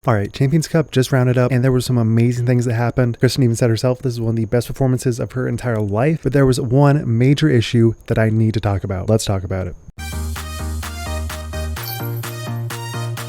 Alright, Champions Cup just rounded up and there were some amazing things that happened. Kristin even said herself this is one of the best performances of her entire life, but there was one major issue that I need to talk about. Let's talk about it.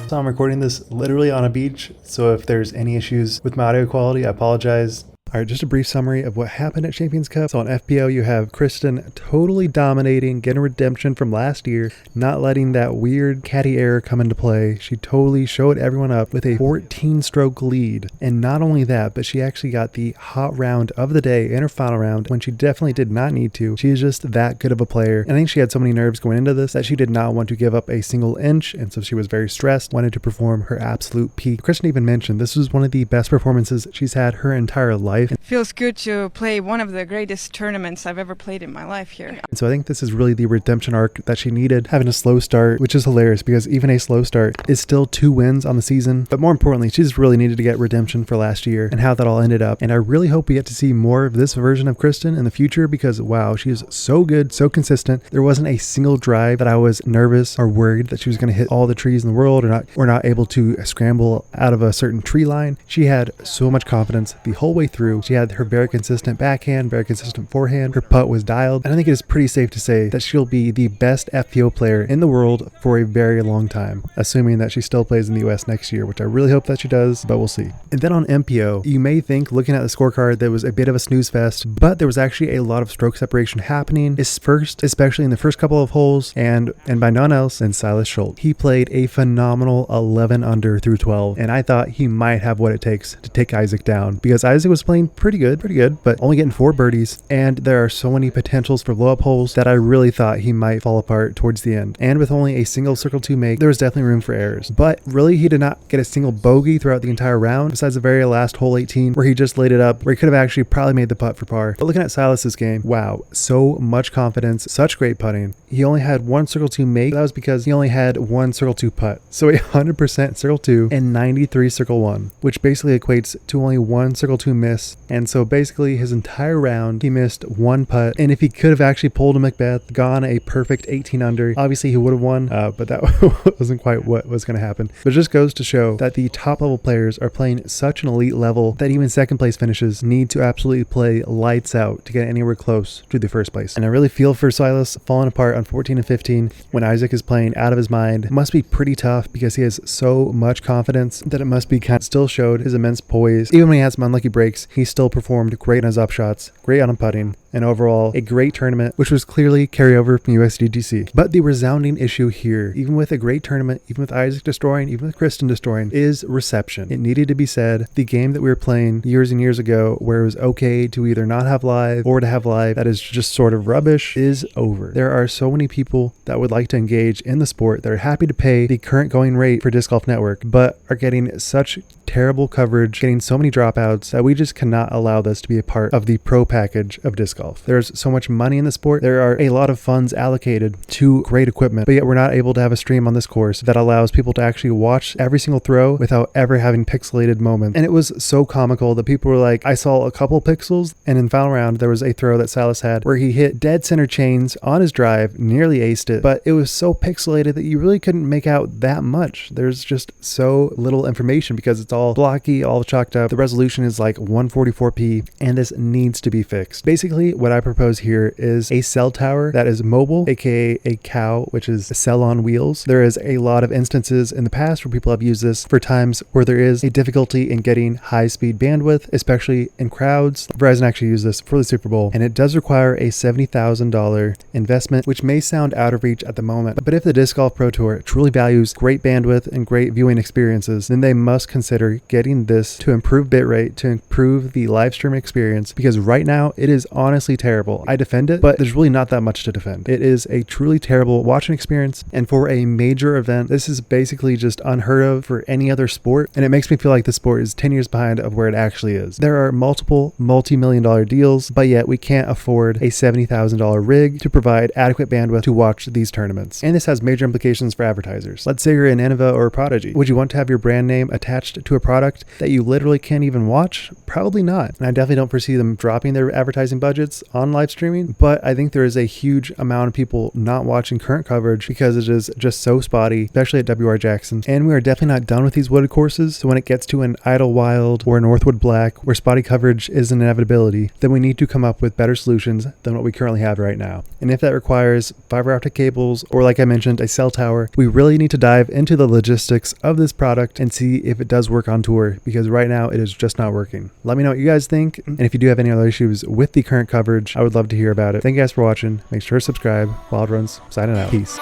So I'm recording this literally on a beach, so if there's any issues with my audio quality, I apologize. Alright, just a brief summary of what happened at Champions Cup. So on FPO, you have Kristin totally dominating, getting redemption from last year, not letting that weird caddy error come into play. She totally showed everyone up with a 14-stroke lead. And not only that, but she actually got the hot round of the day in her final round when she definitely did not need to. She is just that good of a player. And I think she had so many nerves going into this that she did not want to give up a single inch. And so she was very stressed, wanted to perform her absolute peak. Kristin even mentioned this was one of the best performances she's had her entire life. It feels good to play one of the greatest tournaments I've ever played in my life here. And so I think this is really the redemption arc that she needed, having a slow start, which is hilarious because even a slow start is still 2 wins on the season. But more importantly, she just really needed to get redemption for last year and how that all ended up. And I really hope we get to see more of this version of Kristin in the future because wow, she is so good, so consistent. There wasn't a single drive that I was nervous or worried that she was going to hit all the trees in the world or not able to scramble out of a certain tree line. She had so much confidence the whole way through. She had her very consistent backhand, very consistent forehand. Her putt was dialed. And I think it is pretty safe to say that she'll be the best FPO player in the world for a very long time, assuming that she still plays in the US next year, which I really hope that she does, but we'll see. And then on MPO, you may think looking at the scorecard there was a bit of a snooze fest, but there was actually a lot of stroke separation happening, especially in the first couple of holes, and by none else than Silas Shultz. He played a phenomenal 11 under through 12, and I thought he might have what it takes to take Isaac down because Isaac was playing pretty good, but only getting 4 birdies, and there are so many potentials for blow-up holes that I really thought he might fall apart towards the end. And with only a single circle 2 make, there was definitely room for errors. But really, he did not get a single bogey throughout the entire round, besides the very last hole 18, where he just laid it up, where he could have actually probably made the putt for par. But looking at Silas's game, wow, so much confidence, such great putting. He only had 1 circle 2 make. That was because he only had 1 circle 2 putt. So 100% circle 2 and 93 circle 1, which basically equates to only 1 circle 2 miss. And so basically his entire round, he missed 1 putt. And if he could have actually pulled a McBeth, gone a perfect 18 under, obviously he would have won, but that wasn't quite what was going to happen. But it just goes to show that the top level players are playing such an elite level that even second place finishes need to absolutely play lights out to get anywhere close to the first place. And I really feel for Silas falling apart on 14 and 15 when Isaac is playing out of his mind. It must be pretty tough because he has so much confidence that it must be kind of still showed his immense poise. Even when he had some unlucky breaks, he still performed great on his up shots, great on putting, and overall a great tournament, which was clearly carryover from USDGC. But the resounding issue here, even with a great tournament, even with Isaac destroying, even with Kristin destroying, is reception. It needed to be said. The game that we were playing years and years ago, where it was okay to either not have live or to have live that is just sort of rubbish, is over. There are so many people that would like to engage in the sport that are happy to pay the current going rate for Disc Golf Network, but are getting such terrible coverage, getting so many dropouts that we just cannot allow this to be a part of the pro package of disc golf. There's so much money in the sport. There are a lot of funds allocated to great equipment, but yet we're not able to have a stream on this course that allows people to actually watch every single throw without ever having pixelated moments. And it was so comical that people were like, I saw a couple pixels, and in final round there was a throw that Silas had where he hit dead center chains on his drive, nearly aced it, but it was so pixelated that you really couldn't make out that much. There's just so little information because it's all blocky, all chalked up. The resolution is like 144p, and this needs to be fixed. Basically, what I propose here is a cell tower that is mobile, aka a cow, which is a cell on wheels. There is a lot of instances in the past where people have used this for times where there is a difficulty in getting high-speed bandwidth, especially in crowds. Verizon actually used this for the Super Bowl, and it does require a $70,000 investment, which may sound out of reach at the moment. But if the Disc Golf Pro Tour truly values great bandwidth and great viewing experiences, then they must consider getting this to improve bitrate, to improve the live stream experience, because right now it is honestly terrible. I defend it, but there's really not that much to defend. It is a truly terrible watching experience, and for a major event, this is basically just unheard of for any other sport, and it makes me feel like the sport is 10 years behind of where it actually is. There are multiple multi-million-dollar deals, but yet we can't afford a $70,000 rig to provide adequate bandwidth to watch these tournaments. And this has major implications for advertisers. Let's say you're an Innova or a Prodigy. Would you want to have your brand name attached to a product that you literally can't even watch? Probably not. And I definitely don't foresee them dropping their advertising budgets digits on live streaming, but I think there is a huge amount of people not watching current coverage because it is just so spotty, especially at W.R. Jackson. And we are definitely not done with these wooded courses, so when it gets to an Idlewild or a Northwood Black where spotty coverage is an inevitability, then we need to come up with better solutions than what we currently have right now. And if that requires fiber optic cables or, like I mentioned, a cell tower, we really need to dive into the logistics of this product and see if it does work on tour, because right now it is just not working. Let me know what you guys think, and if you do have any other issues with the current coverage, I would love to hear about it. Thank you guys for watching. Make sure to subscribe. Wild Runs, signing out. Peace.